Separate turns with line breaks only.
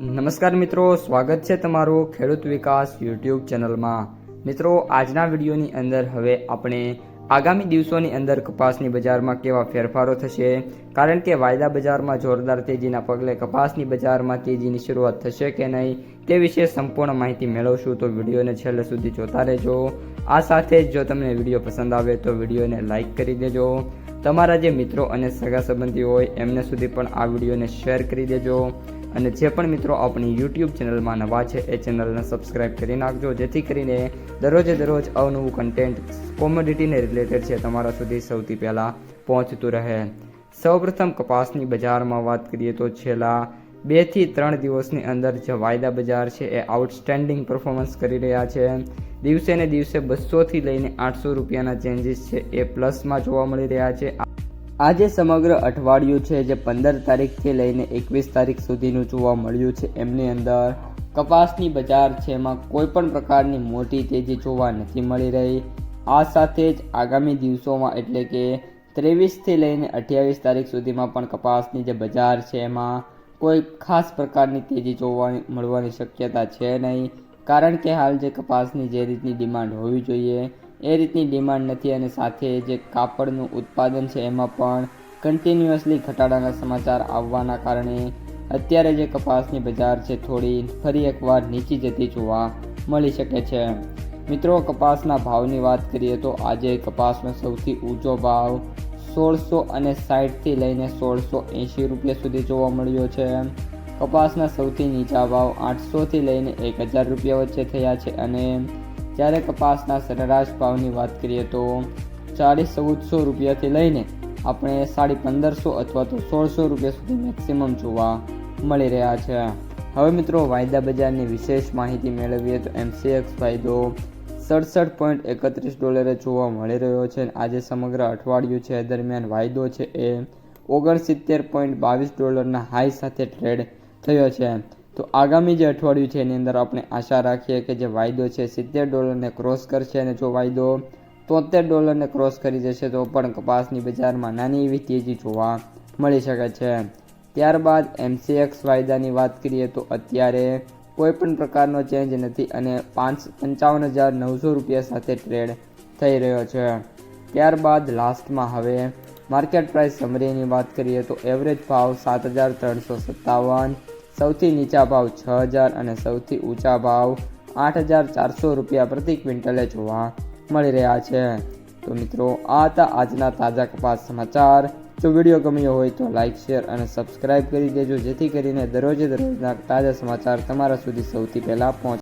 નમસ્કાર મિત્રો, સ્વાગત છે તમારું ખેડૂત વિકાસ યુટ્યુબ ચેનલમાં। મિત્રો, આજના વિડીયોની અંદર હવે આપણે આગામી દિવસોની અંદર કપાસની બજારમાં કેવા ફેરફારો થશે, કારણ કે વાયદા બજારમાં જોરદાર તેજીના પગલે કપાસની બજારમાં તેજીની શરૂઆત થશે કે નહીં તે વિશે સંપૂર્ણ માહિતી મેળવશું। તો વિડીયોને છેલ્લે સુધી જોતા રહેજો। આ સાથે જ જો તમને વિડીયો પસંદ આવે તો વિડીયોને લાઇક કરી દેજો। તમારા જે મિત્રો અને સગા સંબંધી હોય એમને સુધી પણ આ વિડીયોને શેર કરી દેજો। અને જે પણ મિત્રો આપણી યુટ્યુબ ચેનલમાં નવા છે એ ચેનલને સબસ્ક્રાઈબ કરી નાખજો, જેથી કરીને દરરોજ અવનવું કન્ટેન્ટ કોમોડિટીને રિલેટેડ છે તમારા સુધી સૌથી પહેલાં પહોંચતું રહે। સૌપ્રથમ કપાસની બજારમાં વાત કરીએ તો છેલ્લા 2 થી 3 દિવસની અંદર જે વાયદા બજાર છે એ આઉટસ્ટેન્ડિંગ પરફોર્મન્સ કરી રહ્યા છે। દિવસે ને દિવસે 200થી લઈને 800 રૂપિયાના ચેન્જીસ છે એ પ્લસમાં જોવા મળી રહ્યા છે। આજે સમગ્ર અઠવાડિયું છે જે 15 તારીખથી લઈને 21 તારીખ સુધીનું જોવા મળ્યું છે, એમની અંદર કપાસની બજાર છે એમાં કોઈ પણ પ્રકારની મોટી તેજી જોવા નથી મળી રહી। આ સાથે જ આગામી દિવસોમાં એટલે કે 23થી લઈને 28 તારીખ સુધીમાં પણ કપાસની જે બજાર છે એમાં કોઈ ખાસ પ્રકારની તેજી જોવા મળવાની શક્યતા છે નહીં, કારણ કે હાલ જે કપાસની જે રીતની ડિમાન્ડ હોવી જોઈએ એ રીતની ડિમાન્ડ નથી, અને સાથે જે કાપડનું ઉત્પાદન છે એમાં પણ કન્ટિન્યુઅસલી ઘટાડાના સમાચાર આવવાના કારણે અત્યારે જે કપાસની બજાર છે થોડી ફરી એકવાર નીચી જતી જોવા મળી શકે છે। મિત્રો, કપાસના ભાવની વાત કરીએ તો આજે કપાસનો સૌથી ઊંચો ભાવ 1660થી લઈને 1680 રૂપિયા સુધી જોવા મળ્યો છે। કપાસના સૌથી નીચા ભાવ 800થી લઈને 1000 રૂપિયા વચ્ચે થયા છે, અને જ્યારે કપાસના સરેરાશ ભાવની વાત કરીએ તો 1400 રૂપિયાથી લઈને આપણે 1550 અથવા તો 1600 રૂપિયા સુધી મેક્સિમમ જોવા મળી રહ્યા છે। હવે મિત્રો, વાયદા બજારની વિશેષ માહિતી મેળવીએ તો MCX વાયદો $67.31 જોવા મળી રહ્યો છે। આજે સમગ્ર અઠવાડિયું છે દરમિયાન વાયદો છે એ $69.22 હાઈ સાથે ટ્રેડ થયો છે। તો આગામી જે અઠવાડિયું છે એની અંદર આપણે આશા રાખીએ કે જે વાયદો છે $70 ક્રોસ કરશે, અને જો વાયદો $73 ક્રોસ કરી જશે તો પણ કપાસની બજારમાં નાની એવી તેજી જોવા મળી શકે છે। ત્યારબાદ MCX વાયદાની વાત કરીએ તો અત્યારે કોઈ પણ પ્રકારનો ચેન્જ નથી અને 55,900 રૂપિયા સાથે ટ્રેડ થઈ રહ્યો છે। ત્યારબાદ લાસ્ટમાં હવે માર્કેટ પ્રાઇસ સમરીની વાત કરીએ તો એવરેજ ભાવ 7,357, સૌથી નીચા ભાવ 6,000 અને સૌથી ઊંચા ભાવ 8,400 રૂપિયા પ્રતિ ક્વિન્ટલે જોવા મળી રહ્યા છે। તો મિત્રો, આ હતા આજના તાજા કપાસ સમાચાર। જો વિડીયો ગમ્યો હોય તો લાઇક, શેર અને સબસ્ક્રાઇબ કરી દેજો, જેથી કરીને દરરોજના તાજા સમાચાર તમારા સુધી સૌથી પહેલાં પહોંચે।